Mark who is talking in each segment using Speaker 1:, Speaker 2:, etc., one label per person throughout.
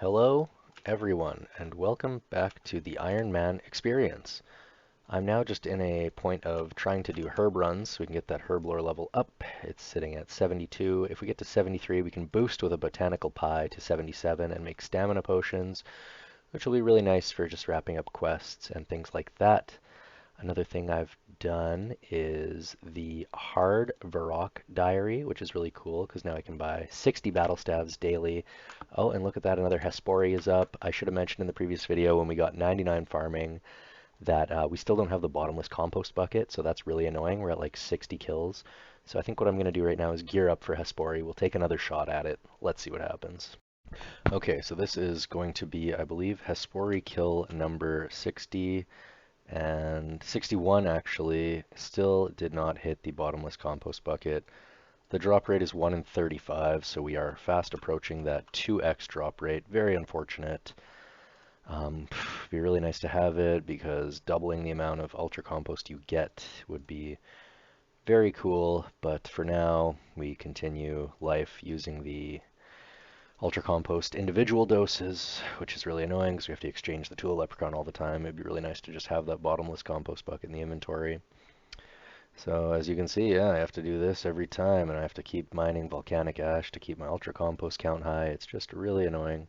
Speaker 1: Hello, everyone, and welcome back to the Iron Man experience. I'm now just in a point of trying to do herb runs so we can get that herb lore level up. It's sitting at 72. If we get to 73, we can boost with a botanical pie to 77 and make stamina potions, which will be really nice for just wrapping up quests and things like that. Another thing I've done is the hard Varrock diary, which is really cool because now I can buy 60 battle staves daily. Oh, and look at that, another Hespori is up. I should have mentioned in the previous video when we got 99 farming that we still don't have the bottomless compost bucket, so that's really annoying. We're at like 60 kills. So I think what I'm going to do right now is gear up for Hespori. We'll take another shot at it. Let's see what happens. Okay, so this is going to be, I believe, Hespori kill number 60. And 61 actually still did not hit the bottomless compost bucket. The drop rate is 1 in 35, so we are fast approaching that 2x drop rate. Very unfortunate. Be really nice to have it because doubling the amount of ultra compost you get would be very cool, but for now we continue life using the ultra compost individual doses, which is really annoying because we have to exchange the tool leprechaun all the time. It'd be really nice to just have that bottomless compost bucket in the inventory. So as you can see, yeah, I have to do this every time, and I have to keep mining volcanic ash to keep my ultra compost count high. It's just really annoying.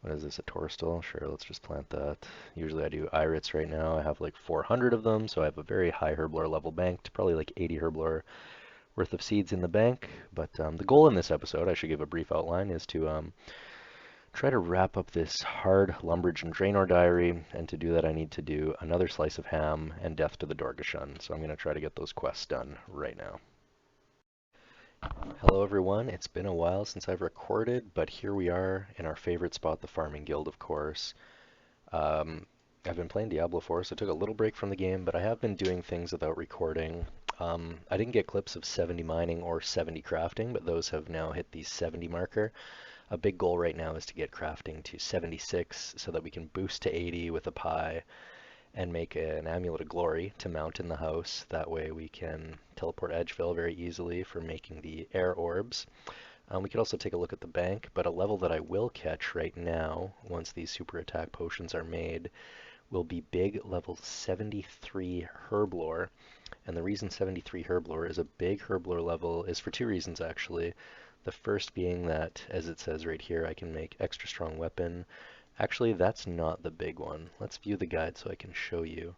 Speaker 1: What is this, a torstal? Sure, let's just plant that. Usually I do irits right now. I have like 400 of them, so I have a very high herblore level banked, probably like 80 herblore worth of seeds in the bank. But the goal in this episode, I should give a brief outline, is to try to wrap up this hard Lumberage and Draenor diary, and to do that I need to do another slice of ham and Death to the Dorgashun. So I'm going to try to get those quests done right now. Hello everyone, it's been a while since I've recorded, but here we are in our favorite spot, the Farming Guild, of course. Um, I've been playing Diablo 4, so I took a little break from the game, but I have been doing things without recording. I didn't get clips of 70 mining or 70 crafting, but those have now hit the 70 marker. A big goal right now is to get crafting to 76 so that we can boost to 80 with a pie and make an amulet of glory to mount in the house. That way we can teleport edgefill very easily for making the air orbs. We could also take a look at the bank, but a level that I will catch right now, once these super attack potions are made, will be big level 73 herblore. And the reason 73 herblore is a big herblore level is for two reasons actually. The first being that, as it says right here, I can make extra strong weapon. Actually, that's not the big one. Let's view the guide so I can show you.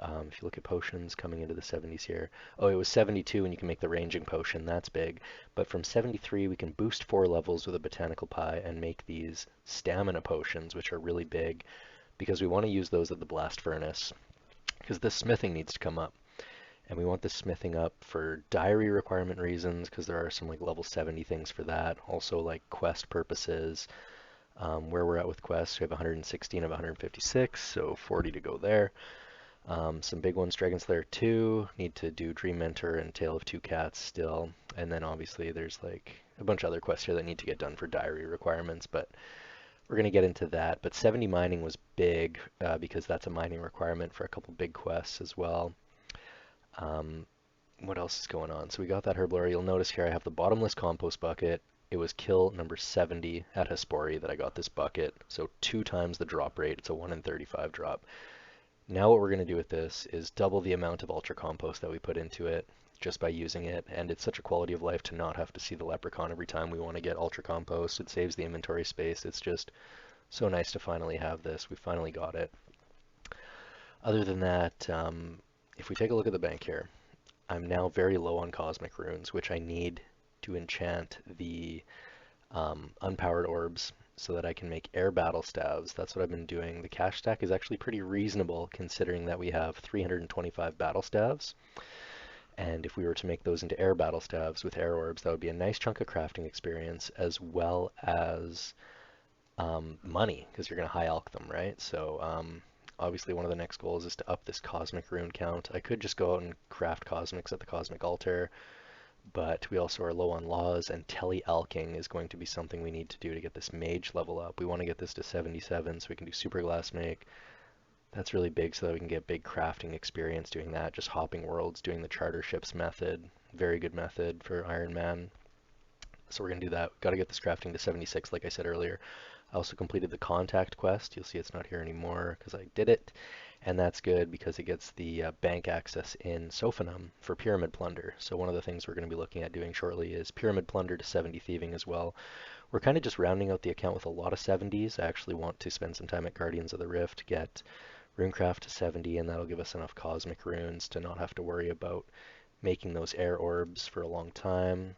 Speaker 1: If you look at potions coming into the 70s here. Oh, it was 72 and you can make the ranging potion. That's big. But from 73, we can boost 4 levels with a botanical pie and make these stamina potions, which are really big because we want to use those at the blast furnace because this smithing needs to come up. And we want this smithing up for diary requirement reasons because there are some like level 70 things for that. Also like quest purposes. Where we're at with quests, we have 116 of 156, so 40 to go there. Some big ones, Dragon Slayer 2, need to do Dream Mentor and Tale of Two Cats still. And then obviously there's like a bunch of other quests here that need to get done for diary requirements, but we're going to get into that. But 70 mining was big because that's a mining requirement for a couple big quests as well. What else is going on? So we got that herblore. You'll notice here I have the bottomless compost bucket. It was kill number 70 at Hespori that I got this bucket. So 2 times the drop rate. It's a 1 in 35 drop. Now what we're going to do with this is double the amount of ultra compost that we put into it just by using it. And it's such a quality of life to not have to see the leprechaun every time we want to get ultra compost. It saves the inventory space. It's just so nice to finally have this. We finally got it. Other than that, if we take a look at the bank here, I'm now very low on cosmic runes, which I need to enchant the unpowered orbs so that I can make air battle staves. That's what I've been doing. The cash stack is actually pretty reasonable considering that we have 325 battle staves. And if we were to make those into air battle staves with air orbs, that would be a nice chunk of crafting experience as well as money, because you're going to high alch them, right? So obviously one of the next goals is to up this cosmic rune count. I could just go out and craft cosmics at the cosmic altar, but we also are low on laws, and tele-alching is going to be something we need to do to get this mage level up. We want to get this to 77 so we can do Superglass make. That's really big so that we can get big crafting experience doing that, just hopping worlds, doing the charter ships method. Very good method for Iron Man. So we're going to do that. Got to get this crafting to 76, like I said earlier. I also completed the contact quest. You'll see it's not here anymore because I did it. And that's good because it gets the bank access in Sophanum for Pyramid Plunder. So one of the things we're going to be looking at doing shortly is Pyramid Plunder to 70 Thieving as well. We're kind of just rounding out the account with a lot of 70s. I actually want to spend some time at Guardians of the Rift, get Runecraft to 70, and that'll give us enough Cosmic Runes to not have to worry about making those air orbs for a long time.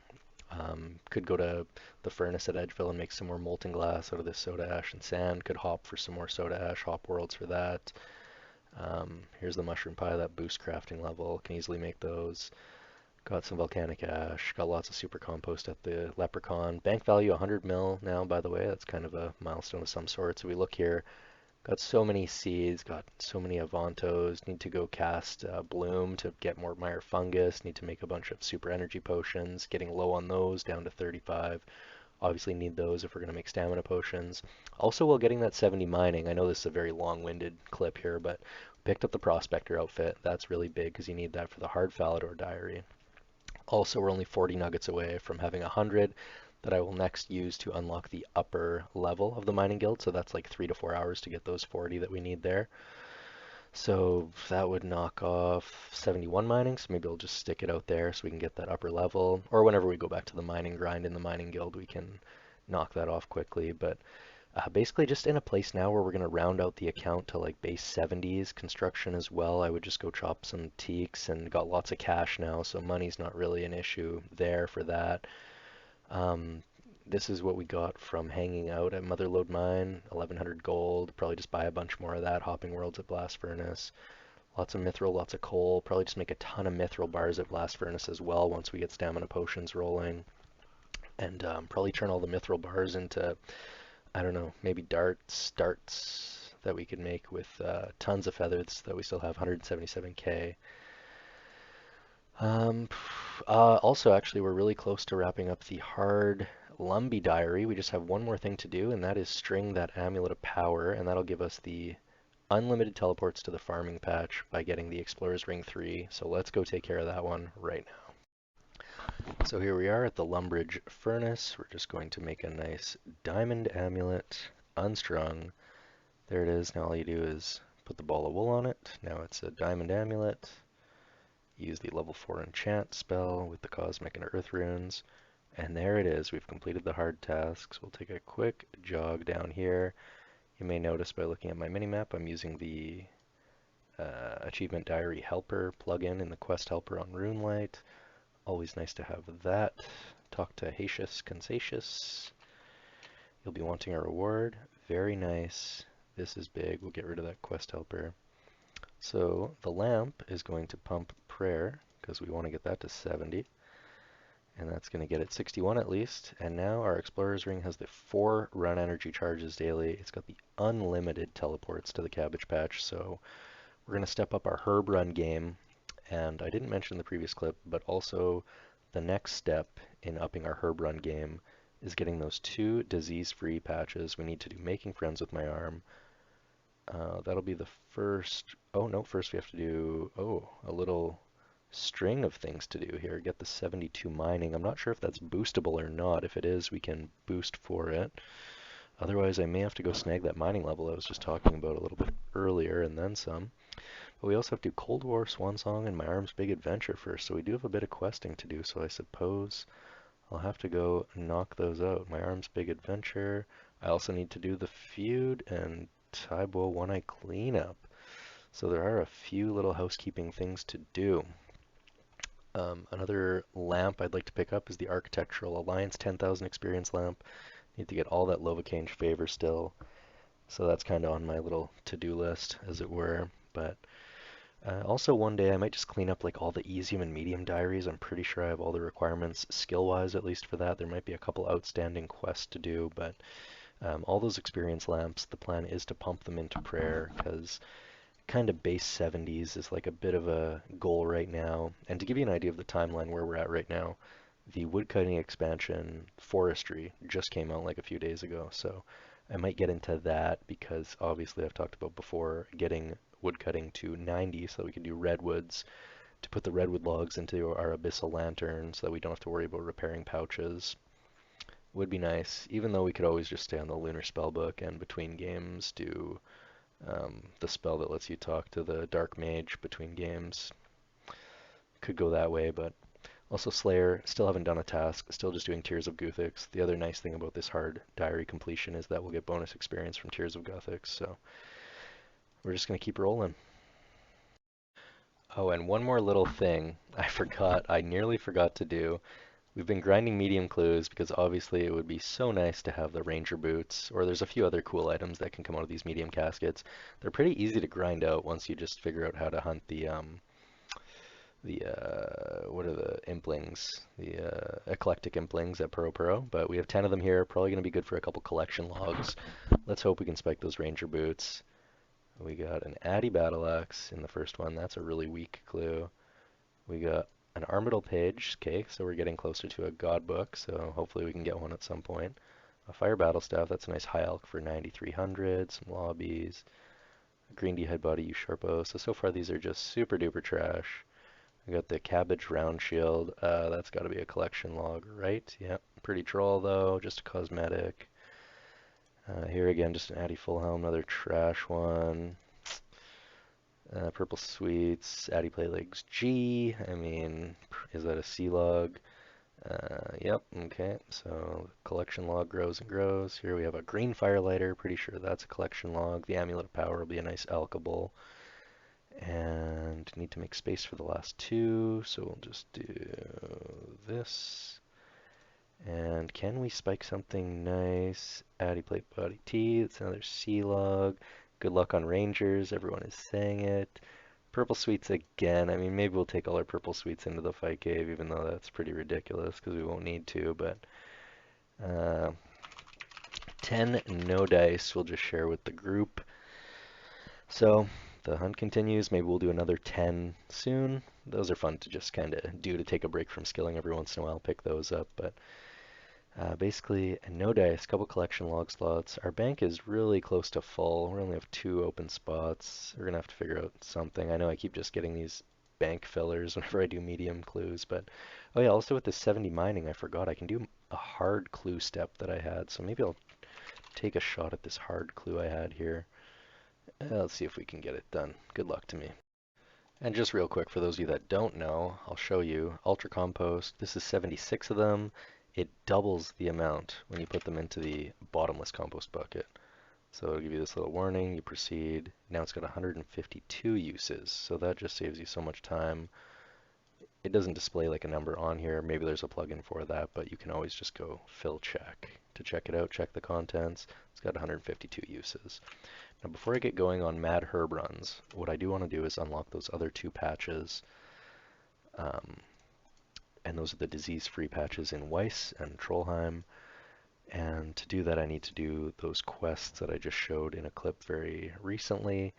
Speaker 1: Could go to the furnace at Edgeville and make some more molten glass out of this soda ash and sand. Could hop for some more soda ash, hop worlds for that. Here's the mushroom pie, that boost crafting level. Can easily make those. Got some volcanic ash. Got lots of super compost at the leprechaun. Bank value 100 mil now, by the way. That's kind of a milestone of some sort. So we look here. Got so many seeds, got so many Avantos, need to go cast Bloom to get more Mire Fungus, need to make a bunch of super energy potions, getting low on those, down to 35. Obviously need those if we're going to make stamina potions. Also, while getting that 70 mining, I know this is a very long-winded clip here, but picked up the Prospector outfit. That's really big because you need that for the Hard Falador Diary. Also, we're only 40 nuggets away from having 100 that I will next use to unlock the upper level of the mining guild. So that's like 3 to 4 hours to get those 40 that we need there. So that would knock off 71 mining. So maybe I'll just stick it out there so we can get that upper level. Or whenever we go back to the mining grind in the mining guild, we can knock that off quickly. But basically just in a place now where we're going to round out the account to like base 70s construction as well. I would just go chop some teaks and got lots of cash now, so money's not really an issue there for that. Um, this is what we got from hanging out at Motherlode Mine, 1100 gold. Probably just buy a bunch more of that, hopping worlds at Blast Furnace. Lots of mithril, lots of coal. Probably just make a ton of mithril bars at Blast Furnace as well once we get stamina potions rolling. And probably turn all the mithril bars into, I don't know, maybe darts that we could make with tons of feathers that we still have 177k. Um, Also, actually, we're really close to wrapping up the hard Lumbee diary. We just have one more thing to do, and that is string that amulet of power, and that'll give us the unlimited teleports to the farming patch by getting the Explorer's Ring 3. So let's go take care of that one right now. So here we are at the Lumbridge Furnace. We're just going to make a nice diamond amulet, unstrung. There it is. Now all you do is put the ball of wool on it. Now it's a diamond amulet. Use the level 4 enchant spell with the cosmic and earth runes. And there it is. We've completed the hard tasks. We'll take a quick jog down here. You may notice by looking at my minimap, I'm using the Achievement Diary Helper plugin in the Quest Helper on RuneLight. Always nice to have that. Talk to Hacius Consatius. You'll be wanting a reward. Very nice. This is big. We'll get rid of that Quest Helper. So the lamp is going to pump prayer because we want to get that to 70. And that's going to get it 61 at least. And now our Explorer's Ring has the 4 run energy charges daily. It's got the unlimited teleports to the Cabbage Patch. So we're going to step up our herb run game. And I didn't mention in the previous clip, but also the next step in upping our herb run game is getting those 2 disease-free patches. We need to do Making Friends with My Arm. That'll be the first. Oh no, first we have to do a little string of things to do here. Get the 72 mining. I'm not sure if that's boostable or not. If it is, we can boost for it. Otherwise, I may have to go snag that mining level I was just talking about a little bit earlier and then some. But we also have to do Cold War, Swan Song, and My Arm's Big Adventure first, so we do have a bit of questing to do, so I suppose I'll have to go knock those out. My Arm's Big Adventure. I also need to do the feud and Taibo One-Eye Cleanup. So there are a few little housekeeping things to do. Another lamp I'd like to pick up is the Architectural Alliance 10,000 experience lamp. Need to get all that Lovacange favor still. So that's kind of on my little to-do list, as it were. But also one day I might just clean up like all the easium and medium diaries. I'm pretty sure I have all the requirements skill-wise at least for that. There might be a couple outstanding quests to do, but all those experience lamps, the plan is to pump them into prayer because kind of base 70s is like a bit of a goal right now. And to give you an idea of the timeline where we're at right now, the woodcutting expansion forestry just came out like a few days ago. So I might get into that because obviously I've talked about before getting woodcutting to 90 so that we can do redwoods to put the redwood logs into our abyssal lantern so that we don't have to worry about repairing pouches. would be nice, even though we could always just stay on the Lunar Spellbook and between games do the spell that lets you talk to the Dark Mage between games. Could go that way, but also Slayer, still haven't done a task, still just doing Tears of Guthix. The other nice thing about this hard diary completion is that we'll get bonus experience from Tears of Guthix, so we're just going to keep rolling. Oh, and one more little thing I nearly forgot to do. We've been grinding medium clues because obviously it would be so nice to have the ranger boots, or there's a few other cool items that can come out of these medium caskets. They're pretty easy to grind out once you just figure out how to hunt the what are the implings? The eclectic implings at Puro Puro, but we have 10 of them here, probably going to be good for a couple collection logs. Let's hope we can spike those ranger boots. We got an Addy Battle Axe in the first one. That's a really weak clue. We got an Armadyl page. Okay, so we're getting closer to a God book, so hopefully we can get one at some point. A Fire Battle Staff. That's a nice high elk for 9300. Some lobbies. A Green D Head Body Usharpo. So far these are just super duper trash. We got the Cabbage Round Shield. That's got to be a collection log, right? Yep. Pretty troll though, just a cosmetic. Here again, just an Addy Full Helm, another trash one. Purple Sweets, Addy Play Legs G. I mean, is that a C log? Yep, okay. So collection log grows and grows. Here we have a green firelighter. Pretty sure that's a collection log. The Amulet of Power will be a nice alchable. And need to make space for the last two, so we'll just do this. And can we spike something nice? Addy Plate Body T, that's another C log. Good luck on Rangers, everyone is saying it. Purple Sweets again. I mean, maybe we'll take all our Purple Sweets into the fight cave, even though that's pretty ridiculous, because we won't need to, but... 10 no dice we'll just share with the group. So, the hunt continues. Maybe we'll do another 10 soon. Those are fun to just kind of do to take a break from skilling every once in a while, pick those up, but... basically, no dice, couple collection log slots. Our bank is really close to full. We only have 2 open spots. We're gonna have to figure out something. I know I keep just getting these bank fillers whenever I do medium clues, but oh yeah, also with the 70 mining, I forgot I can do a hard clue step that I had. So maybe I'll take a shot at this hard clue I had here. Let's see if we can get it done. Good luck to me. And just real quick, for those of you that don't know, I'll show you. Ultra Compost, this is 76 of them. It doubles the amount when you put them into the bottomless compost bucket. So it'll give you this little warning, you proceed. Now it's got 152 uses, so that just saves you so much time. It doesn't display like a number on here. Maybe there's a plugin for that, but you can always just go fill check to check it out, check the contents. It's got 152 uses. Now before I get going on mad herb runs, what I do want to do is unlock those other 2 patches. And those are the disease-free patches in Weiss and Trollheim. And to do that, I need to do those quests that I just showed in a clip very recently.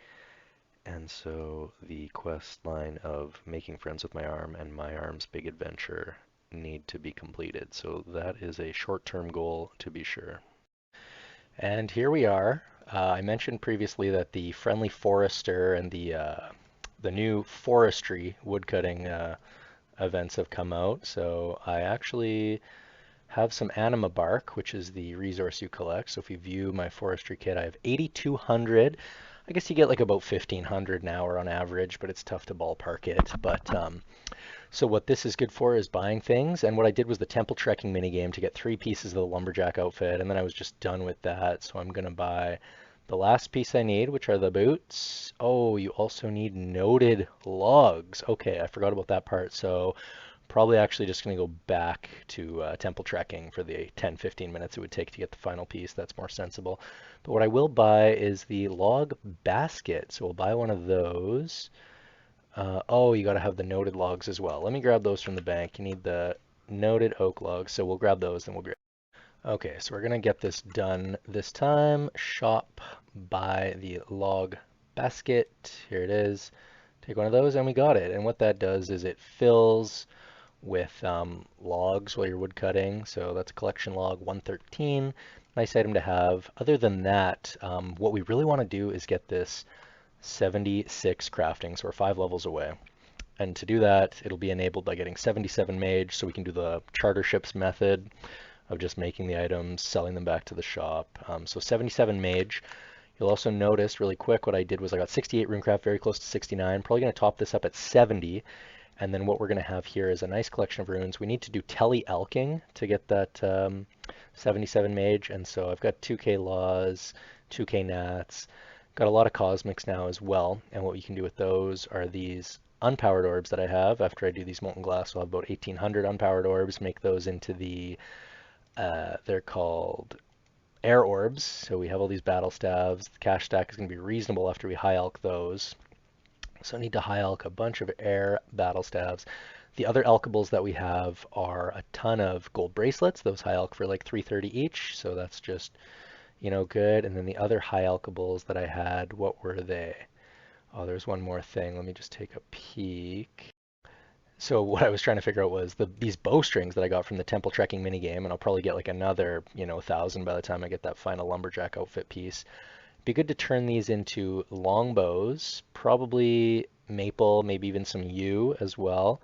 Speaker 1: And so the quest line of making friends with my arm and my arm's big adventure need to be completed. So that is a short-term goal to be sure. And here we are. I mentioned previously that the Friendly Forester and the new forestry woodcutting events have come out. So I actually have some anima bark, which is the resource you collect. So if you view my forestry kit, I have 8,200. I guess you get like about 1,500 an hour on average, but it's tough to ballpark it. But so what this is good for is buying things. And what I did was the temple trekking minigame to get 3 pieces of the lumberjack outfit, and then I was just done with that. So I'm gonna buy the last piece I need, which are the boots. Oh, you also need noted logs. Okay, I forgot about that part. So probably actually just going to go back to temple trekking for the 10-15 minutes it would take to get the final piece. That's more sensible. But what I will buy is the log basket. So we'll buy one of those. Oh, you got to have the noted logs as well. Let me grab those from the bank. You need the noted oak logs. So we'll grab those and we'll be right. Okay, so we're going to get this done this time. Shop, buy the log basket. Here it is. Take one of those and we got it. And what that does is it fills with logs while you're wood cutting. So that's collection log 113. Nice item to have. Other than that, what we really want to do is get this 76 crafting. So we're 5 levels away. And to do that, it'll be enabled by getting 77 mage, so we can do the charter ships method, of just making the items, selling them back to the shop. So 77 mage. You'll also notice really quick what I did was I got 68 runecraft, very close to 69. Probably going to top this up at 70. And then what we're going to have here is a nice collection of runes. We need to do tele-elking to get that 77 mage. And so I've got 2k laws, 2k nats. Got a lot of cosmics now as well. And what you can do with those are these unpowered orbs that I have. After I do these molten glass, I'll have about 1800 unpowered orbs. Make those into the, they're called air orbs. So we have all these battle staves. The cash stack is going to be reasonable after we high elk those. So I need to high elk a bunch of air battle staves. The other elkables that we have are a ton of gold bracelets. Those high elk for like 330 each. So that's just, good. And then the other high elkables that I had, what were they? Oh, there's one more thing. Let me just take a peek. So what I was trying to figure out was these bowstrings that I got from the temple trekking minigame, and I'll probably get like another, 1,000 by the time I get that final lumberjack outfit piece. Be good to turn these into longbows, probably maple, maybe even some yew as well.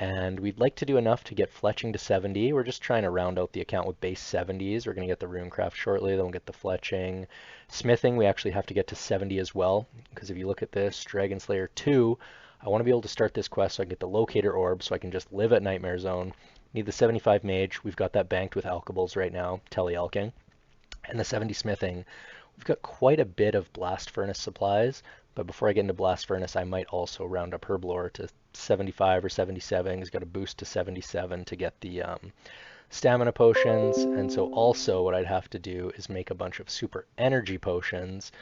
Speaker 1: And we'd like to do enough to get fletching to 70. We're just trying to round out the account with base 70s. We're going to get the runecraft shortly, then we'll get the fletching. Smithing, we actually have to get to 70 as well, because if you look at this, Dragon Slayer 2, I want to be able to start this quest so I can get the locator orb so I can just live at Nightmare Zone. Need the 75 mage. We've got that banked with alkables right now, tele-alking. And the 70 smithing, we've got quite a bit of blast furnace supplies, but before I get into blast furnace, I might also round up herblore to 75 or 77. He's got a boost to 77 to get the stamina potions. And so also what I'd have to do is make a bunch of super energy potions,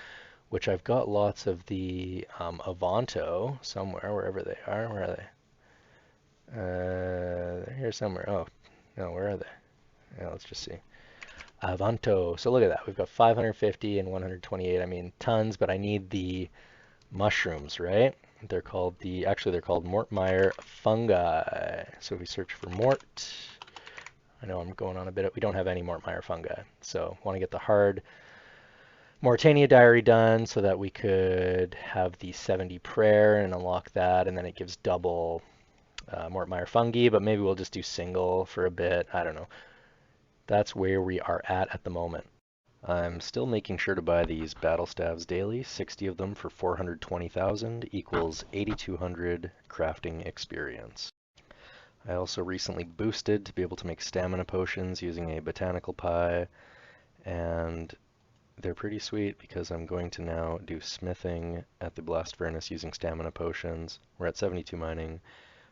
Speaker 1: which I've got lots of the Avanto somewhere, wherever they are. Where are they? They're here somewhere. Oh, no, where are they? Yeah, let's just see. Avanto. So look at that. We've got 550 and 128. I mean, tons, but I need the mushrooms, right? Actually they're called Mortmeyer fungi. So if we search for Mort, I know I'm going on a bit. We don't have any Mortmeyer fungi. So want to get the hard Mauritania diary done so that we could have the 70 prayer and unlock that, and then it gives double Mortmeyer fungi, but maybe we'll just do single for a bit. I don't know. That's where we are at the moment. I'm still making sure to buy these battle staves daily. 60 of them for 420,000 equals 8,200 crafting experience. I also recently boosted to be able to make stamina potions using a botanical pie, and they're pretty sweet because I'm going to now do smithing at the blast furnace using stamina potions. We're at 72 mining.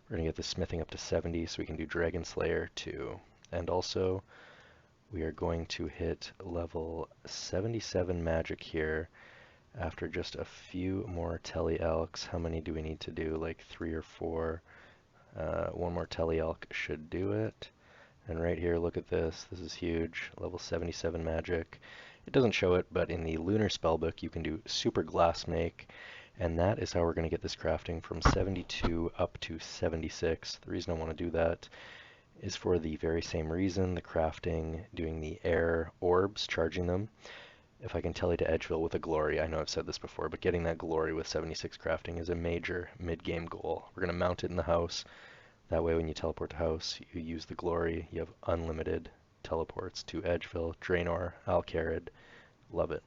Speaker 1: We're going to get the smithing up to 70 so we can do Dragon Slayer 2. And also, we are going to hit level 77 magic here after just a few more tele-elks. How many do we need to do? Like 3 or 4. One more tele-elk should do it. And right here, look at this. This is huge. Level 77 magic. It doesn't show it, but in the Lunar Spellbook, you can do Superglass make. And that is how we're going to get this crafting from 72 up to 76. The reason I want to do that is for the very same reason, the crafting, doing the air orbs, charging them. If I can tele to Edgeville with a glory, I know I've said this before, but getting that glory with 76 crafting is a major mid-game goal. We're going to mount it in the house. That way when you teleport to house, you use the glory, you have unlimited teleports to Edgeville, Draenor, Alcarid. Love it.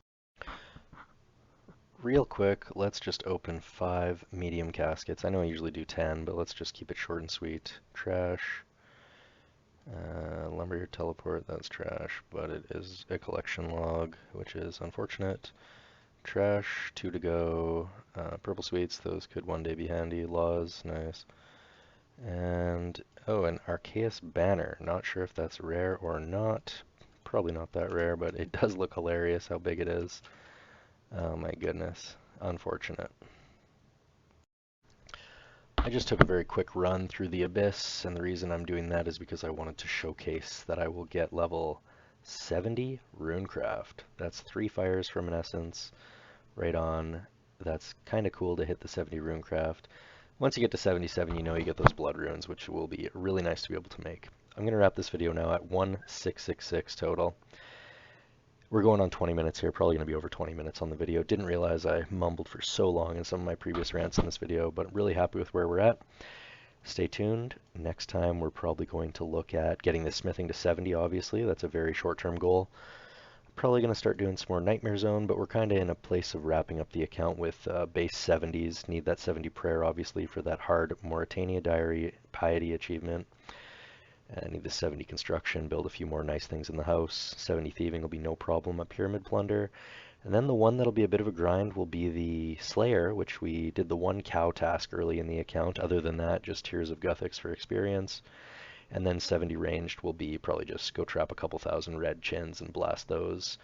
Speaker 1: Real quick, let's just open 5 medium caskets. I know I usually do 10, but let's just keep it short and sweet. Trash. Lumberyard teleport, that's trash, but it is a collection log, which is unfortunate. Trash, 2 to go. Purple sweets, those could one day be handy. Laws, nice. And, oh, an Arceus banner. Not sure if that's rare or not. Probably not that rare, but it does look hilarious how big it is. Oh my goodness. Unfortunate. I just took a very quick run through the Abyss, and the reason I'm doing that is because I wanted to showcase that I will get level 70 Runecraft. That's 3 fires from an essence, right on. That's kind of cool to hit the 70 Runecraft. Once you get to 77, you know you get those blood runes, which will be really nice to be able to make. I'm going to wrap this video now at 1666 total. We're going on 20 minutes here, probably going to be over 20 minutes on the video. Didn't realize I mumbled for so long in some of my previous rants in this video, but really happy with where we're at. Stay tuned. Next time we're probably going to look at getting the smithing to 70, obviously. That's a very short-term goal. Probably going to start doing some more Nightmare Zone, but we're kind of in a place of wrapping up the account with base 70s. Need that 70 prayer, obviously, for that hard Mauritania diary piety achievement. I need the 70 construction, build a few more nice things in the house. 70 thieving will be no problem at Pyramid Plunder. And then the one that'll be a bit of a grind will be the Slayer, which we did the one cow task early in the account. Other than that, just Tears of Guthix for experience. And then 70 ranged will be probably just go trap a couple thousand red chins and blast those.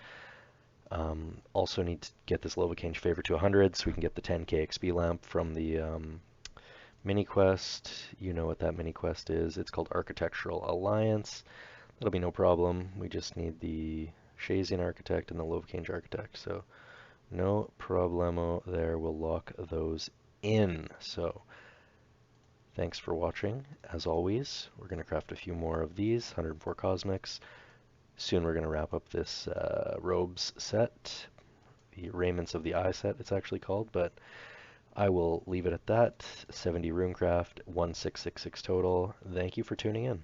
Speaker 1: Also need to get this Lovacange favor to 100 so we can get the 10k XP lamp from the mini quest. You know what that mini quest is. It's called Architectural Alliance. That'll be no problem. We just need the Shazian Architect and the Lovacange Architect. So no problemo there. We'll lock those in. So thanks for watching. As always, we're going to craft a few more of these, 104 Cosmics. Soon we're going to wrap up this robes set, the Raiments of the Eye set it's actually called, but I will leave it at that. 70 runecraft, 1666 total. Thank you for tuning in.